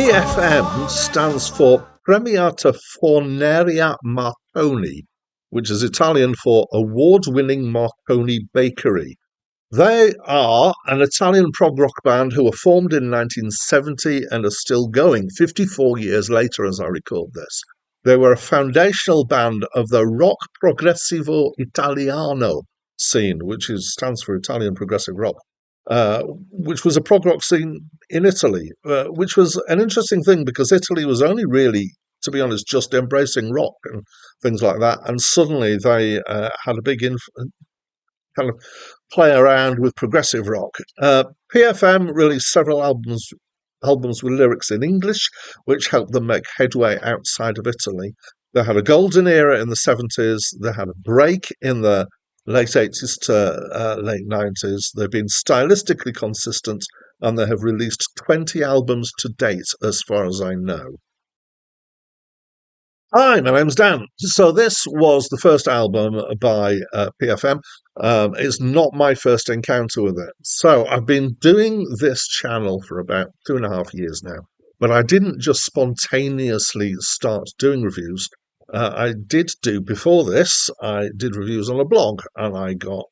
PFM stands for Premiata Forneria Marconi, which is Italian for award-winning Marconi Bakery. They are an Italian prog rock band who were formed in 1970 and are still going 54 years later as I record this. They were a foundational band of the rock progressivo italiano scene, stands for Italian progressive rock, which was a prog rock scene in Italy, which was an interesting thing because Italy was only really, to be honest, just embracing rock and things like that. And suddenly they had a big kind of play around with progressive rock. PFM released several albums with lyrics in English, which helped them make headway outside of Italy. They had a golden era in the 70s. They had a break in the late 80s to late 90s. They've been stylistically consistent, and they have released 20 albums to date, as far as I know. Hi, my name's Dan. So this was the first album by PFM. It's not my first encounter with it. So I've been doing this channel for about 2.5 years now, but I didn't just spontaneously start doing reviews. Before this, I did reviews on a blog, and I got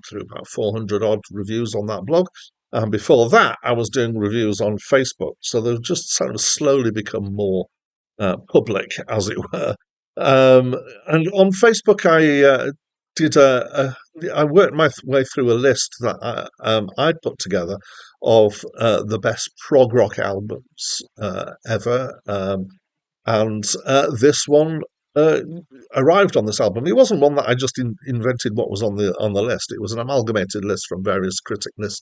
through about 400 odd reviews on that blog. And before that, I was doing reviews on Facebook. So they've just sort of slowly become more public, as it were. And on Facebook, I worked my way through a list that I'd put together of the best prog rock albums ever, and this one arrived on this album. It wasn't one that I just invented what was on the list. It was an amalgamated list from various critic lists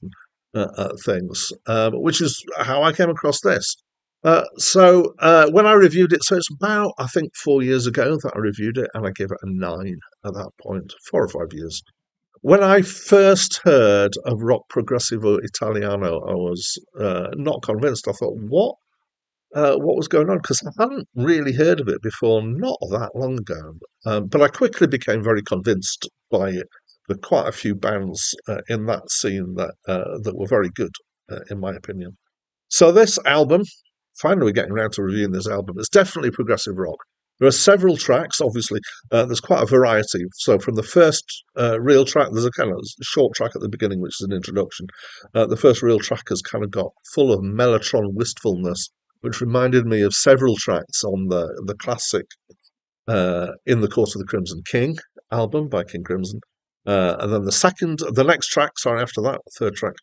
and things, which is how I came across this. When I reviewed it, so it's about, I think, 4 years ago that I reviewed it, and I gave it a 9 at that point, 4 or 5 years. When I first heard of rock progressivo italiano, I was not convinced. I thought, what was going on? Because I hadn't really heard of it before, not that long ago. But I quickly became very convinced by it. There were quite a few bands in that scene that were very good, in my opinion. So this album, finally getting around to reviewing this album, it's definitely progressive rock. There are several tracks, obviously. There's quite a variety. So from the first real track, there's a kind of short track at the beginning, which is an introduction. The first real track has kind of got full of mellotron wistfulness, which reminded me of several tracks on the classic In the Court of the Crimson King album by King Crimson. And then the next track, after that, third track,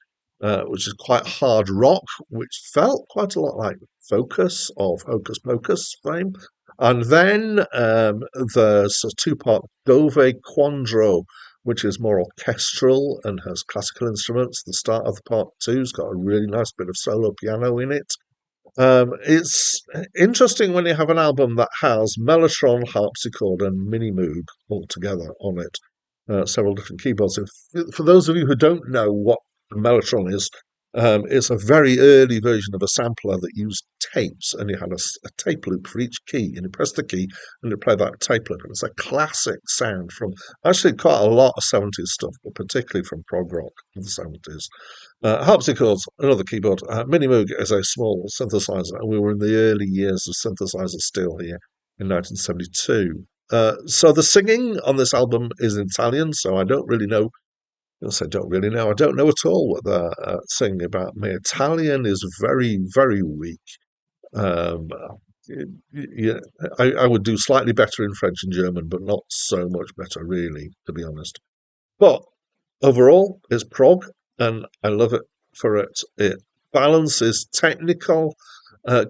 which is quite hard rock, which felt quite a lot like Focus of Hocus Pocus fame. And then there's a two-part Dove Quandro, which is more orchestral and has classical instruments. The start of the part two's got a really nice bit of solo piano in it. It's interesting when you have an album that has mellotron, harpsichord, and mini moog all together on it. Several different keyboards. For those of you who don't know what mellotron is, it's a very early version of a sampler that used tapes, and you had a tape loop for each key, and you press the key and you play that tape loop. And it's a classic sound from actually quite a lot of 70s stuff, but particularly from prog rock of the 70s. Harpsichords, another keyboard. Mini Moog is a small synthesizer, and we were in the early years of synthesizers still here in 1972. So the singing on this album is in Italian, so I don't really know. I don't really know. I don't know at all what they're singing about. My Italian is very, very weak. Um, yeah, I would do slightly better in French and German, but not so much better, really, to be honest. But overall, it's prog, and I love it for it. It balances technical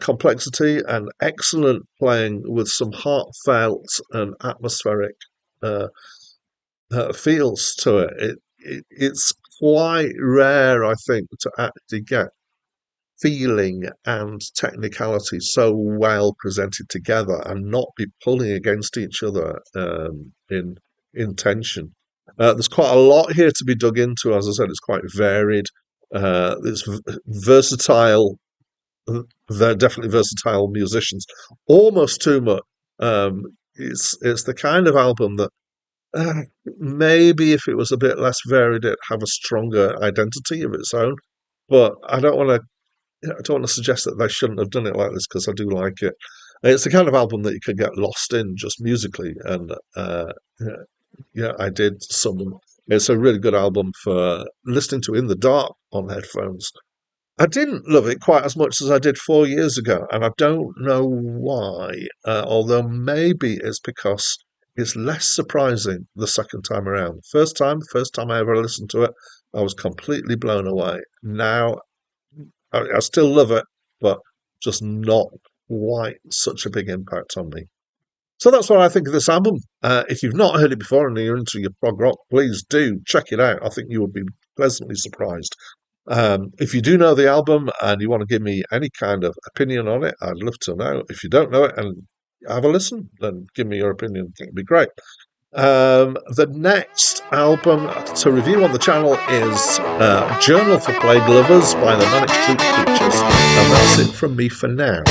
complexity and excellent playing with some heartfelt and atmospheric uh, feels to it. It's quite rare, I think, to actually get feeling and technicality so well presented together and not be pulling against each other in tension. There's quite a lot here to be dug into. As I said, it's quite varied. It's versatile. They're definitely versatile musicians. Almost too much. It's the kind of album that maybe if it was a bit less varied, it'd have a stronger identity of its own. But I don't want to I don't want to suggest that they shouldn't have done it like this because I do like it. It's the kind of album that you could get lost in just musically, and yeah, yeah, I did some. It's a really good album for listening to in the dark on headphones. I didn't love it quite as much as I did 4 years ago, and I don't know why. Although maybe it's because it's less surprising the second time around. First time I ever listened to it, I was completely blown away. Now I still love it, but just not quite such a big impact on me. So that's what I think of this album. If you've not heard it before and you're into your prog rock, please do check it out. I think you would be pleasantly surprised. If you do know the album and you want to give me any kind of opinion on it, I'd love to know. If you don't know it and have a listen, then give me your opinion. I think it'd be great. The next album to review on the channel is Journal for Plague Lovers by the Manic Street Preachers, and that's it from me for now.